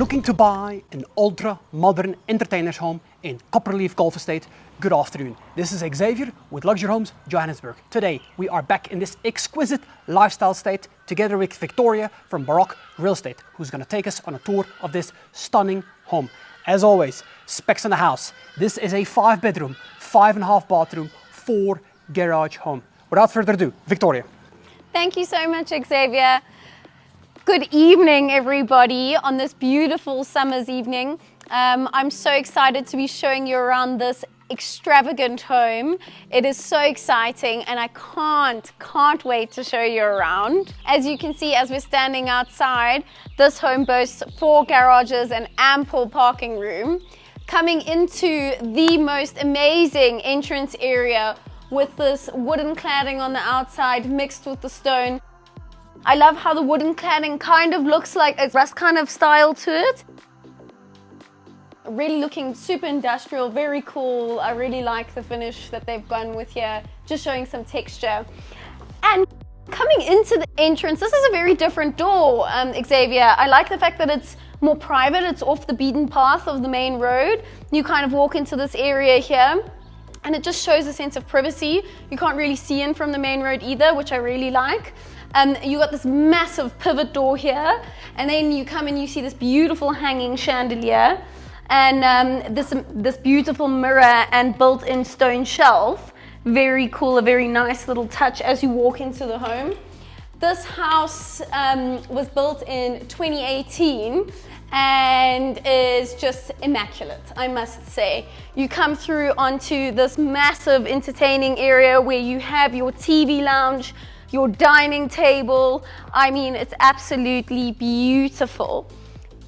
Looking to buy an ultra-modern entertainer's home in Copperleaf Golf Estate? Good afternoon. This is Xavier with Luxury Homes Johannesburg. Today we are back in this exquisite lifestyle estate together with Victoria from Baroque Real Estate, who's going to take us on a tour of this stunning home. As always, specs on the house. This is a 5-bedroom, 5.5 bathroom, 4 garage home. Without further ado, Victoria. Thank you so much, Xavier. Good evening, everybody, on this beautiful summer's evening. I'm so excited to be showing you around this extravagant home. It is so exciting and I can't wait to show you around. As you can see, as we're standing outside, this home boasts 4 garages and ample parking room. Coming into the most amazing entrance area with this wooden cladding on the outside mixed with the stone. I love how the wooden cladding kind of looks like a rust kind of style to it. Really looking super industrial, very cool. I really like the finish that they've gone with here, just showing some texture. And coming into the entrance, this is a very different door, Xavier. I like the fact that it's more private, it's off the beaten path of the main road. You kind of walk into this area here, and it just shows a sense of privacy. You can't really see in from the main road either, which I really like. You got this massive pivot door here, and then you come and you see this beautiful hanging chandelier, and this beautiful mirror and built-in stone shelf. Very cool, a very nice little touch as you walk into the home. This house was built in 2018 and is just immaculate, I must say. You come through onto this massive entertaining area where you have your TV lounge, your dining table. I mean, it's absolutely beautiful.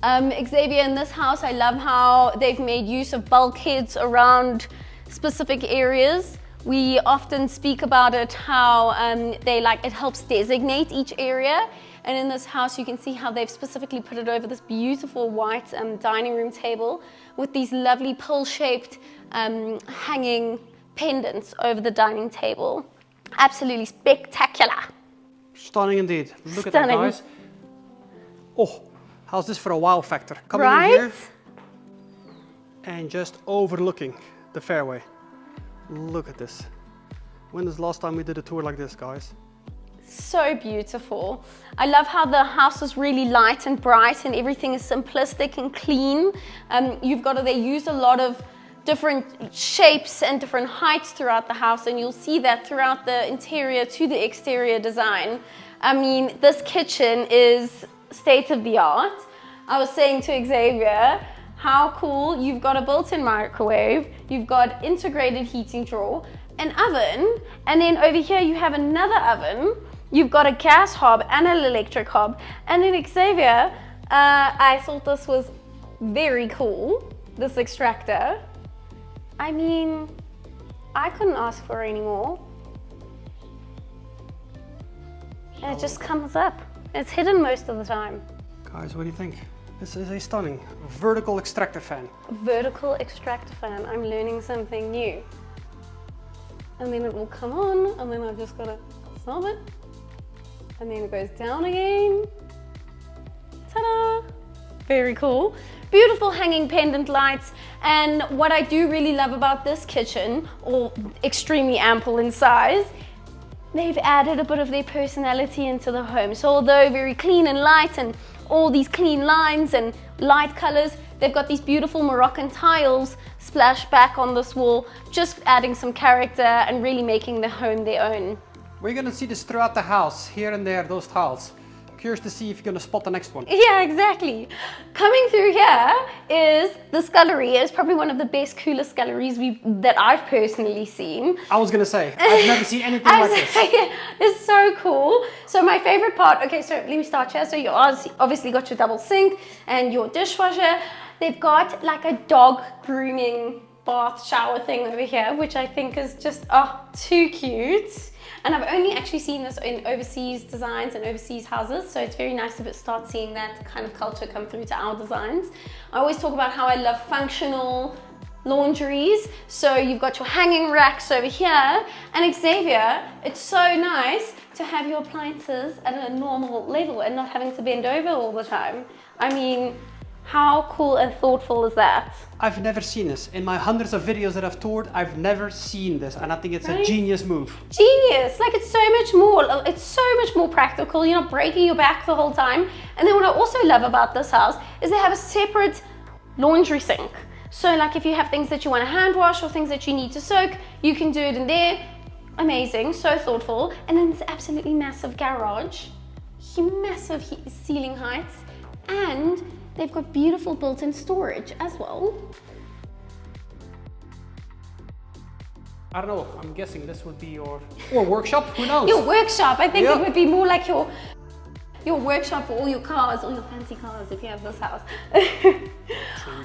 Xavier, in this house, I love how they've made use of bulkheads around specific areas. We often speak about it, how it helps designate each area. And in this house, you can see how they've specifically put it over this beautiful white dining room table with these lovely pill-shaped hanging pendants over the dining table. Absolutely spectacular. Stunning indeed. Look at that, guys. Oh, how's this for a wow factor? Coming in here and just overlooking the fairway. Look at this. When was the last time we did a tour like this, guys? So beautiful. I love how the house is really light and bright and everything is simplistic and clean. They use a lot of different shapes and different heights throughout the house, and you'll see that throughout the interior to the exterior design. I mean, this kitchen is state of the art. I was saying to Xavier, how cool, you've got a built-in microwave, you've got integrated heating drawer, an oven, and then over here you have another oven, you've got a gas hob and an electric hob, and then Xavier, I thought this was very cool, this extractor. I mean, I couldn't ask for any more. And it just comes up. It's hidden most of the time. Guys, what do you think? This is a stunning vertical extractor fan. Vertical extractor fan. I'm learning something new. And then it will come on, and then I've just got to stop it. And then it goes down again. Ta-da! Very cool. Beautiful hanging pendant lights. And what I do really love about this kitchen, or extremely ample in size, they've added a bit of their personality into the home. So although very clean and light and all these clean lines and light colors, they've got these beautiful Moroccan tiles splashed back on this wall, just adding some character and really making the home their own. We're gonna see this throughout the house, here and there, those tiles. Curious to see if you're gonna spot the next one. Yeah, exactly. Coming through here is the Scullery. It's probably one of the best, coolest sculleries that I've personally seen. I was gonna say, I've never seen anything like this. It's so cool. So my favorite part, okay, so let me start here. So you obviously got your double sink and your dishwasher. They've got like a dog grooming bath shower thing over here, which I think is just, too cute. And I've only actually seen this in overseas designs and overseas houses, so it's very nice to start seeing that kind of culture come through to our designs. I always talk about how I love functional laundries. So you've got your hanging racks over here, and Xavier, it's so nice to have your appliances at a normal level and not having to bend over all the time. I mean, How cool and thoughtful is that? I've never seen this. In my hundreds of videos that I've toured, I've never seen this, and I think it's a Right? genius move. Genius. Like, it's so much more practical. You're not breaking your back the whole time. And then what I also love about this house is they have a separate laundry sink. So like if you have things that you want to hand wash or things that you need to soak, you can do it in there. Amazing, so thoughtful. And then this absolutely massive garage, massive ceiling heights, and they've got beautiful built-in storage as well. I don't know, I'm guessing this would be your workshop, who knows? Your workshop, I think Yeah. it would be more like your workshop for all your cars, all your fancy cars if you have this house.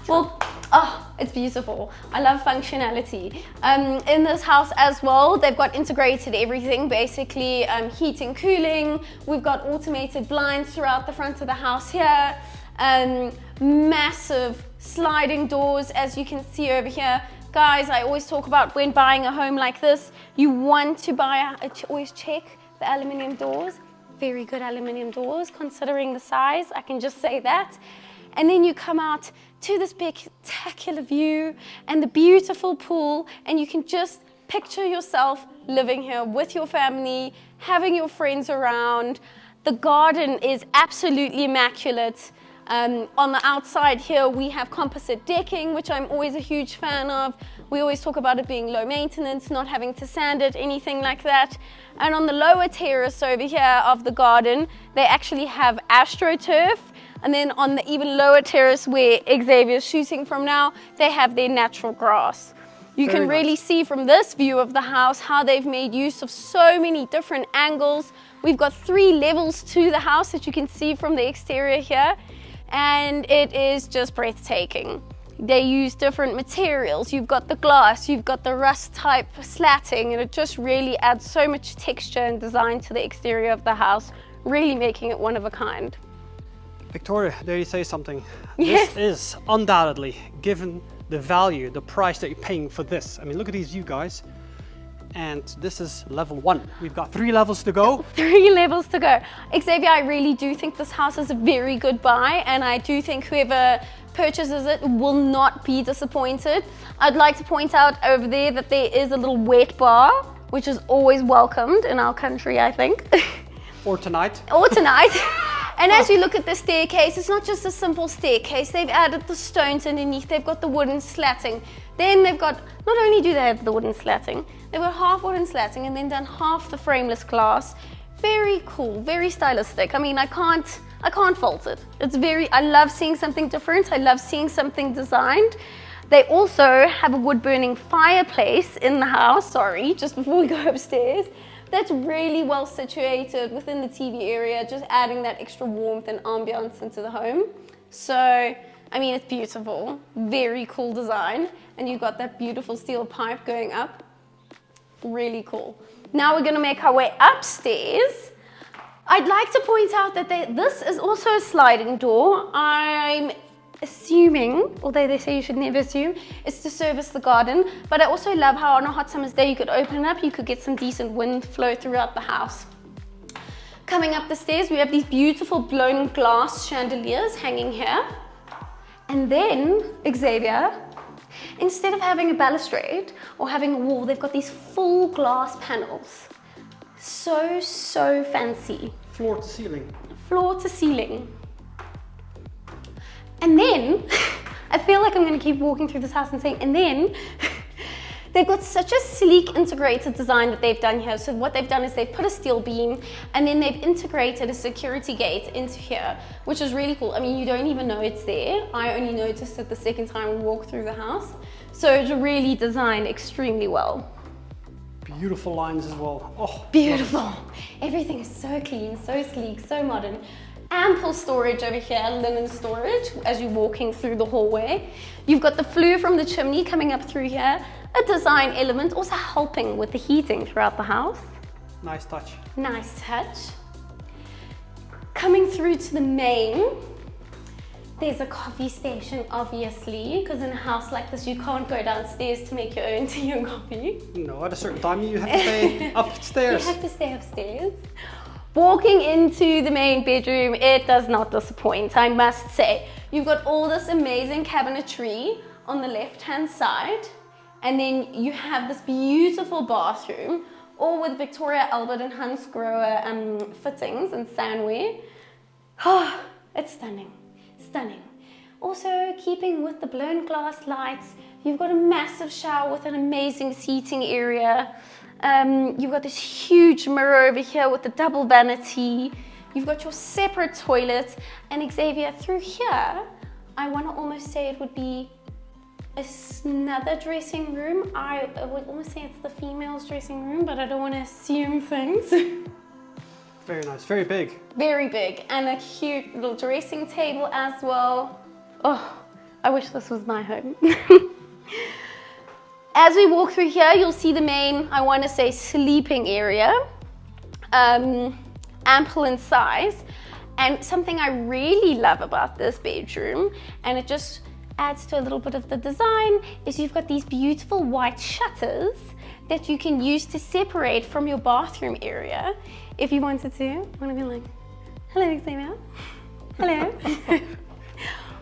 Well, oh, it's beautiful. I love functionality. In this house as well, they've got integrated everything, basically heating, cooling. We've got automated blinds throughout the front of the house here. Massive sliding doors, as you can see over here. Guys, I always talk about when buying a home like this, you want to always check the aluminium doors. Very good aluminium doors, considering the size, I can just say that. And then you come out to this spectacular view and the beautiful pool, and you can just picture yourself living here with your family, having your friends around. The garden is absolutely immaculate. On the outside here, we have composite decking, which I'm always a huge fan of. We always talk about it being low maintenance, not having to sand it, anything like that. And on the lower terrace over here of the garden, they actually have AstroTurf. And then on the even lower terrace where Xavier's shooting from now, they have their natural grass. You can really see from this view of the house how they've made use of so many different angles. We've got 3 levels to the house that you can see from the exterior here. And it is just breathtaking. They use different materials. You've got the glass, you've got the rust type slatting, and it just really adds so much texture and design to the exterior of the house, really making it one of a kind. Victoria, dare you say something? Yes. This is undoubtedly, given the value, the price that you're paying for this. I mean, look at these view, guys. And this is level 1. We've got 3 levels to go. 3 levels to go. Xavier, I really do think this house is a very good buy, and I do think whoever purchases it will not be disappointed. I'd like to point out over there that there is a little wet bar, which is always welcomed in our country, I think. Or tonight. Or tonight. And as you look at the staircase, it's not just a simple staircase. They've added the stones underneath. They've got the wooden slatting. Then they've got, not only do they have the wooden slatting, they've got half wooden slatting and then done half the frameless glass. Very cool, very stylistic. I mean, I can't fault it. I love seeing something different. I love seeing something designed. They also have a wood burning fireplace in the house, just before we go upstairs. That's really well situated within the TV area, just adding that extra warmth and ambiance into the home. So, I mean, it's beautiful, very cool design. And you've got that beautiful steel pipe going up. Really cool. Now we're gonna make our way upstairs. I'd like to point out that this is also a sliding door. I'm assuming, although they say you should never assume, it's to service the garden. But I also love how on a hot summer's day you could open it up, you could get some decent wind flow throughout the house. Coming up the stairs, we have these beautiful blown glass chandeliers hanging here. And then, Xavier, instead of having a balustrade or having a wall, they've got these full glass panels. So fancy. Floor to ceiling. Floor to ceiling. And then, I feel like I'm going to keep walking through this house and saying, and then, they've got such a sleek integrated design that they've done here. So what they've done is they've put a steel beam and then they've integrated a security gate into here, which is really cool. I mean, you don't even know it's there. I only noticed it the second time we walked through the house. So it's really designed extremely well. Beautiful lines as well. Oh, beautiful. Everything is so clean, so sleek, so modern. Ample storage over here, linen storage, as you're walking through the hallway. You've got the flue from the chimney coming up through here. A design element, also helping with the heating throughout the house. Nice touch. Nice touch. Coming through to the main, there's a coffee station, obviously, because in a house like this, you can't go downstairs to make your own tea and coffee. No, at a certain time you have to stay upstairs. You have to stay upstairs. Walking into the main bedroom, it does not disappoint, I must say. You've got all this amazing cabinetry on the left-hand side, and then you have this beautiful bathroom, all with Victoria Albert and Hans Grohe fittings and sandware. Oh, it's stunning, stunning. Also, keeping with the blown glass lights, you've got a massive shower with an amazing seating area. You've got this huge mirror over here with the double vanity. You've got your separate toilet. And Xavier, through here, I want to almost say it would be another dressing room. I would almost say it's the female's dressing room, but I don't want to assume things. Very nice, very big. Very big, and a cute little dressing table as well. Oh, I wish this was my home. As we walk through here, you'll see the main, I want to say, sleeping area. Ample in size. And something I really love about this bedroom, and it just adds to a little bit of the design, is you've got these beautiful white shutters that you can use to separate from your bathroom area. If you wanted to be like, hello, Xavier. Hello.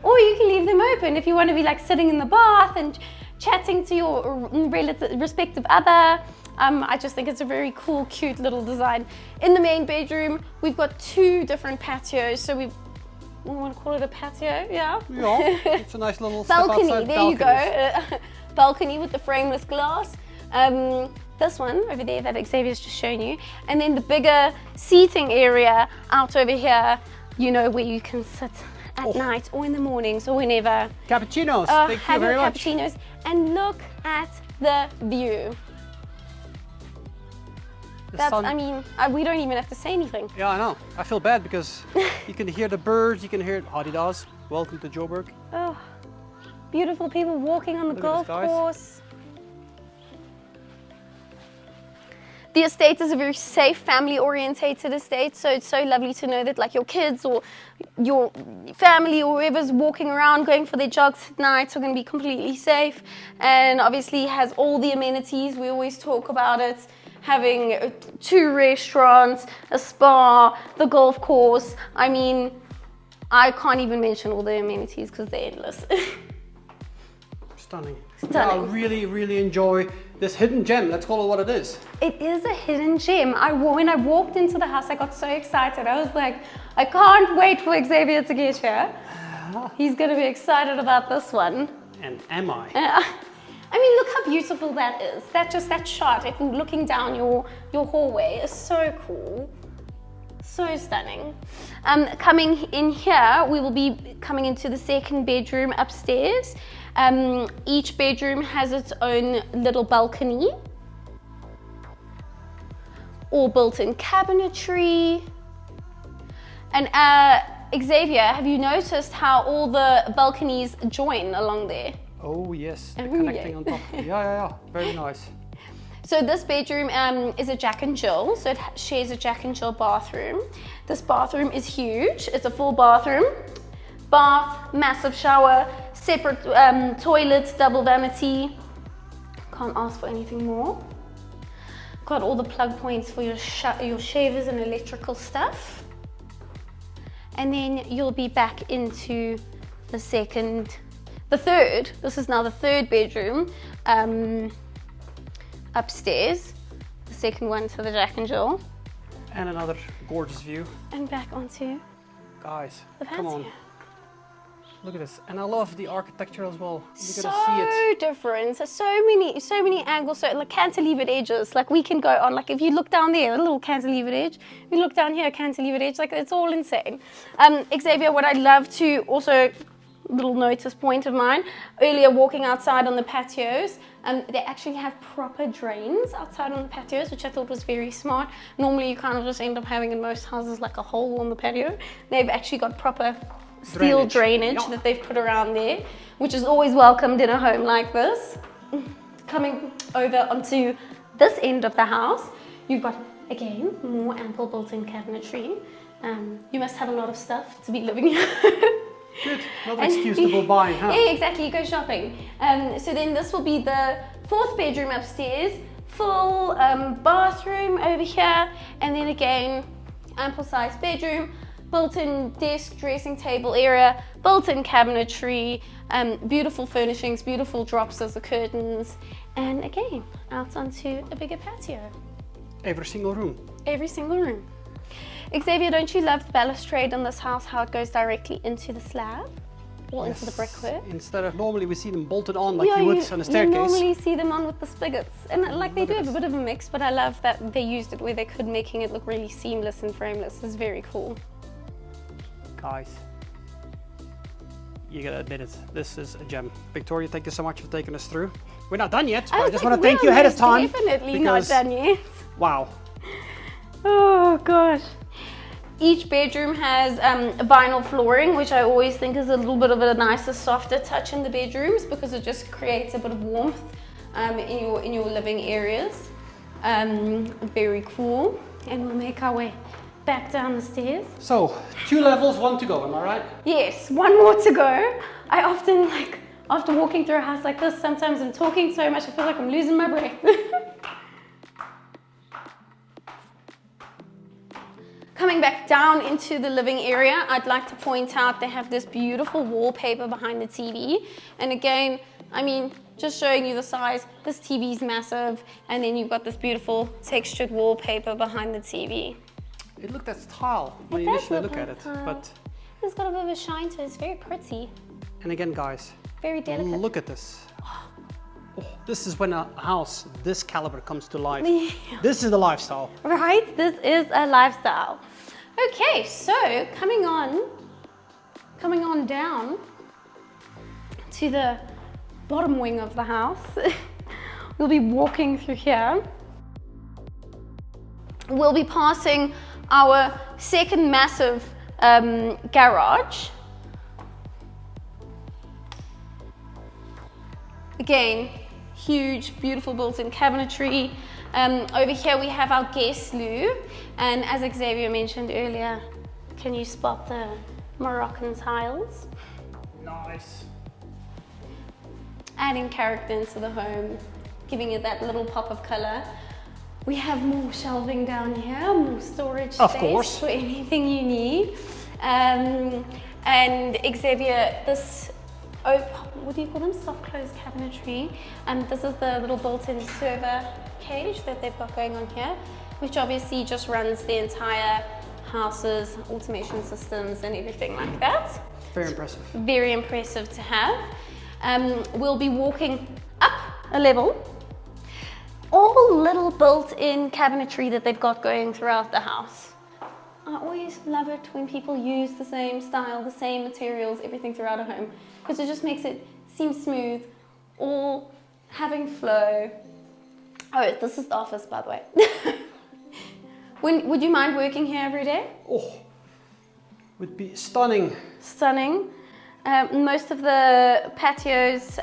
Or you can leave them open if you want to be like sitting in the bath and chatting to your respective other. I just think it's a very cool, cute little design. In the main bedroom, we've got two different patios. So we want to call it a patio, yeah? Yeah, it's a nice little balcony. Step outside there you go. Balcony with the frameless glass. This one over there that Xavier's just shown you. And then the bigger seating area out over here, you know, where you can sit at night or in the mornings or whenever. Cappuccinos, thank you very much. Cappuccinos. And look at the view. I mean, we don't even have to say anything. Yeah, I know. I feel bad because you can hear the birds, you can hear Adidas. Welcome to Joburg. Oh, beautiful people walking on the golf course. The estate is a very safe, family-orientated estate, so it's so lovely to know that like your kids or your family or whoever's walking around going for their jogs at night are going to be completely safe. And obviously has all the amenities. We always talk about it. Having 2 restaurants, a spa, the golf course. I mean, I can't even mention all the amenities because they're endless. Stunning. Stunning. Yeah, I really, really enjoy this hidden gem. Let's call it what it is. It is a hidden gem. When I walked into the house, I got so excited. I was like, I can't wait for Xavier to get here. He's going to be excited about this one. And am I? I mean, look how beautiful that is. That shot, if you're looking down your hallway, is so cool. So stunning. Coming in here, we will be coming into the second bedroom upstairs. Each bedroom has its own little balcony. All built-in cabinetry. And Xavier, have you noticed how all the balconies join along there? Oh yes, the connecting on top. Yeah, very nice. So this bedroom is a Jack and Jill, so it shares a Jack and Jill bathroom. This bathroom is huge. It's a full bathroom. Bath, massive shower, separate toilets, double vanity. Can't ask for anything more. Got all the plug points for your shavers and electrical stuff. And then you'll be back into the third, this is now the third bedroom upstairs, the second one to the Jack and Jill. And another gorgeous view. And back onto Guys, the patio. come on. Look at this. And I love the architecture as well. You're gonna So see it. different, so many angles, so like cantilevered edges, like we can go on, like if you look down there, a little cantilevered edge, you look down here, cantilevered edge, like it's all insane. Xavier, what I'd love to also, little notice point of mine, earlier walking outside on the patios, they actually have proper drains outside on the patios, which I thought was very smart. Normally you kind of just end up having in most houses like a hole on the patio. They've actually got proper steel drainage that they've put around there, which is always welcomed in a home like this. Coming over onto this end of the house, you've got, again, more ample built-in cabinetry. You must have a lot of stuff to be living here. Good, another excuse to go buying, huh? Yeah, exactly, go shopping. So then this will be the fourth bedroom upstairs, full bathroom over here, and then again, ample sized bedroom, built-in desk, dressing table area, built-in cabinetry, beautiful furnishings, beautiful drops as the curtains, and again, out onto a bigger patio. Every single room. Every single room. Xavier, don't you love the balustrade in this house, how it goes directly into the slab or into the brickwork? Instead of normally we see them bolted on like you would on a staircase. You normally see them on with the spigots, and like they do have a bit of a mix, but I love that they used it where they could, making it look really seamless and frameless. It's very cool. Guys, you gotta admit it, this is a gem. Victoria, thank you so much for taking us through. We're not done yet, but I just want to thank you ahead of time. Definitely not done yet. Wow. Oh gosh. Each bedroom has vinyl flooring, which I always think is a little bit of a nicer, softer touch in the bedrooms because it just creates a bit of warmth in your living areas. Very cool. And we'll make our way back down the stairs. So, 2 levels, 1 to go, am I right? Yes, 1 more to go. I often, like, after walking through a house like this, sometimes I'm talking so much I feel like I'm losing my breath. Coming back down into the living area, I'd like to point out they have this beautiful wallpaper behind the TV. And again, I mean, just showing you the size, this TV is massive, and then you've got this beautiful textured wallpaper behind the TV. It looked as tile when you initially look at it, but it's got a bit of a shine to it. It's very pretty. And again, guys, very delicate. Look at this. Oh, this is when a house this caliber comes to life. Yeah. This is the lifestyle. Right? This is a lifestyle. Okay, so coming on down to the bottom wing of the house. We'll be walking through here. We'll be passing our second massive garage. Again, huge, beautiful built-in cabinetry. Over here we have our guest loo, and as Xavier mentioned earlier, can you spot the Moroccan tiles? Nice. Adding character into the home, giving it that little pop of color. We have more shelving down here, more storage space for anything you need. And Xavier, this, what do you call them? Soft close cabinetry. This is the little built-in server cage that they've got going on here, which obviously just runs the entire house's automation systems and everything like that. Very impressive. Very impressive to have. We'll be walking up a level. All little built-in cabinetry that they've got going throughout the house. I always love it when people use the same style, the same materials, everything throughout a home, because it just makes it seem smooth, all having flow. Oh, this is the office, by the way. Would you mind working here every day? Oh, would be stunning. Stunning. Most of the patios,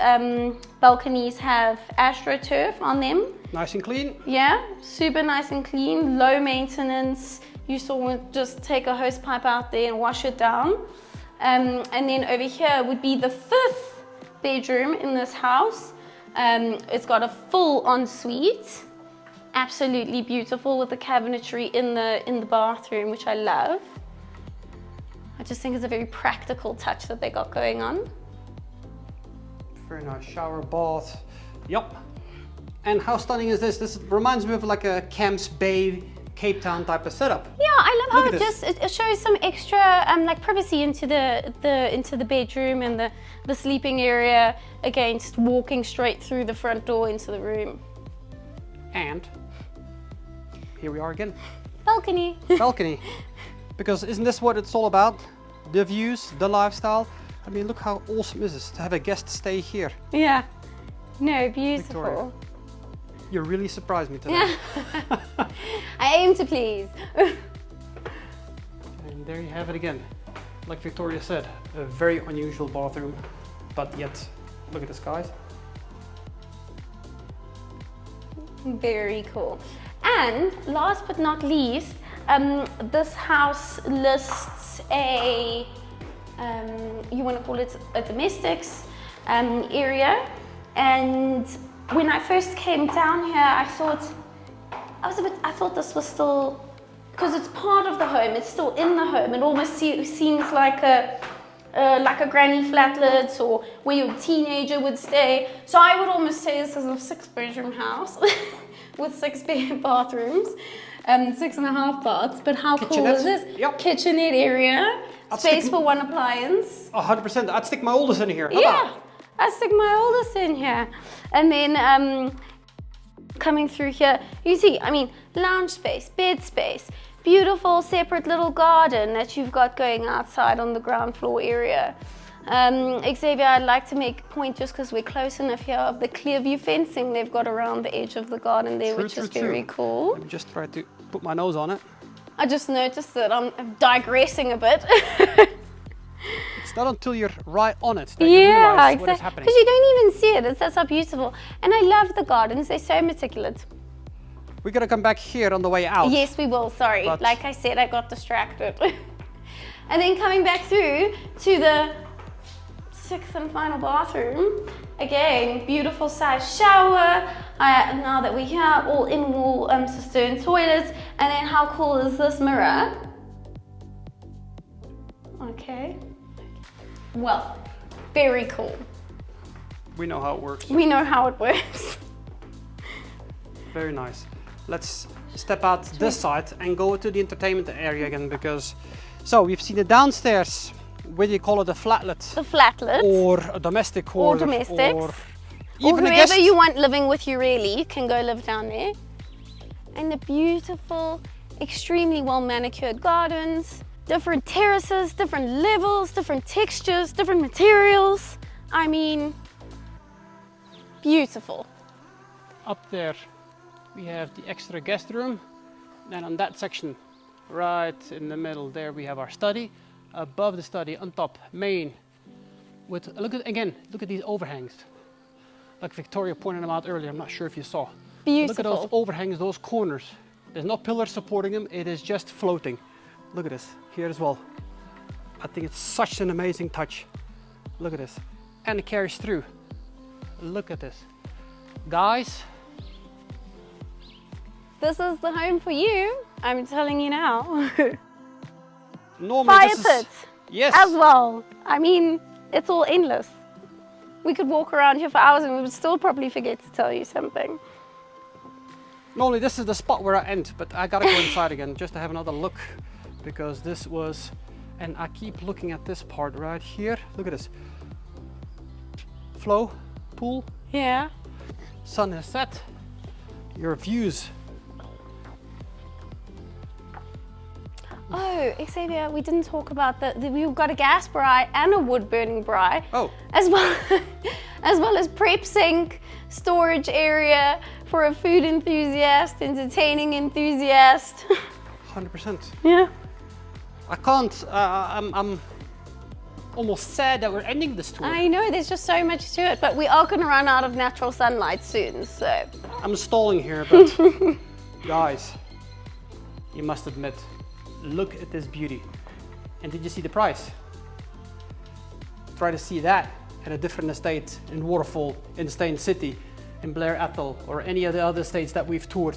balconies have AstroTurf on them. Nice and clean. Yeah, super nice and clean, low maintenance. You would just take a hose pipe out there and wash it down. And then over here would be the 5th bedroom in this house. It's got a full ensuite, absolutely beautiful with the cabinetry in the bathroom, which I love. I just think it's a very practical touch that they got going on. Very nice shower, bath. Yup. And how stunning is this? This reminds me of like a Camps Bay, Cape Town type of setup. Yeah, I love how it shows some extra like privacy into the bedroom and the sleeping area against walking straight through the front door into the room. And here we are again. Balcony. Balcony. Because isn't this what it's all about? The views, the lifestyle. I mean, look how awesome is this to have a guest stay here. Yeah. No, beautiful. Victoria, you really surprised me today. I aim to please. And there you have it again. Like Victoria said, a very unusual bathroom, but yet, look at this, guys. Very cool. And last but not least, this house lists a, you want to call it a domestics area. And when I first came down here, I thought this was still because it's part of the home, it's still in the home. It almost seems like a granny flatlet or where your teenager would stay. So I would almost say this is a 6-bedroom house with 6 bathrooms and 6.5 baths. But how cool is this? Yep. Kitchenette area, space for one appliance. 100%. I'd stick my oldest in here. Yeah, I'd stick my oldest in here. And then coming through here, you see, I mean, lounge space, bed space, beautiful separate little garden that you've got going outside on the ground floor area. Xavier, I'd like to make a point, just because we're close enough here, of the clear view fencing they've got around the edge of the garden there, which is very cool. Let me just try to put my nose on it. I just noticed that I'm digressing a bit. It's not until you're right on it that you realize what is happening. Because you don't even see it. That's how beautiful. And I love the gardens. They're so meticulous. We're going to come back here on the way out. Yes, we will. Sorry. But like I said, I got distracted. And then coming back through to the 6th and final bathroom. Again, beautiful size shower. Now that we're here, all in-wall cistern toilets. And then how cool is this mirror? Okay. Well, very cool. We know how it works. We know how it works. Very nice. Let's step out this side and go to the entertainment area again, because so we've seen the downstairs, whether you call it a flatlet, the flatlet, or a domestic, or domestic, or even whoever you want living with you, really can go live down there. And the beautiful, extremely well manicured gardens, different terraces, different levels, different textures, different materials. I mean, beautiful. Up there we have the extra guest room. Then on that section, right in the middle there, we have our study. Above the study, on top, main, with, look at these overhangs. Like Victoria pointed them out earlier, I'm not sure if you saw. Beautiful. Look at those overhangs, those corners. There's no pillars supporting them, it is just floating. Look at this, here as well. I think it's such an amazing touch. Look at this. And it carries through. Look at this. Guys. This is the home for you, I'm telling you now. Normally Fire pit, yes, as well. I mean, it's all endless. We could walk around here for hours and we would still probably forget to tell you something. Normally this is the spot where I end, but I gotta go inside again just to have another look, because this was, and I keep looking at this part right here. Look at this. Flow, pool. Yeah. Sun has set. Your views. Oh, Xavier, we didn't talk about we've got a gas braai and a wood burning braai. Oh. As well as prep sink, storage area for a food enthusiast, entertaining enthusiast. 100%. Yeah. I can't, I'm almost sad that we're ending this tour. I know, there's just so much to it, but we are going to run out of natural sunlight soon, so. I'm stalling here, but guys, you must admit, look at this beauty. And did you see the price? Try to see that at a different estate in Waterfall, in the Steyn City, in Blair Athol, or any of the other estates that we've toured.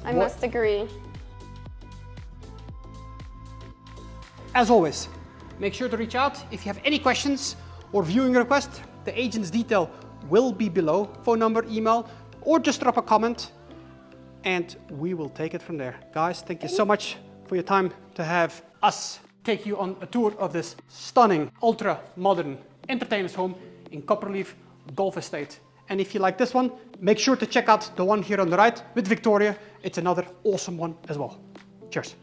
I must agree. As always, make sure to reach out if you have any questions or viewing requests. The agent's detail will be below, phone number, email, or just drop a comment and we will take it from there. Guys, thank you so much for your time to have us take you on a tour of this stunning, ultra-modern entertainers home in Copperleaf Golf Estate. And if you like this one, make sure to check out the one here on the right with Victoria. It's another awesome one as well. Cheers.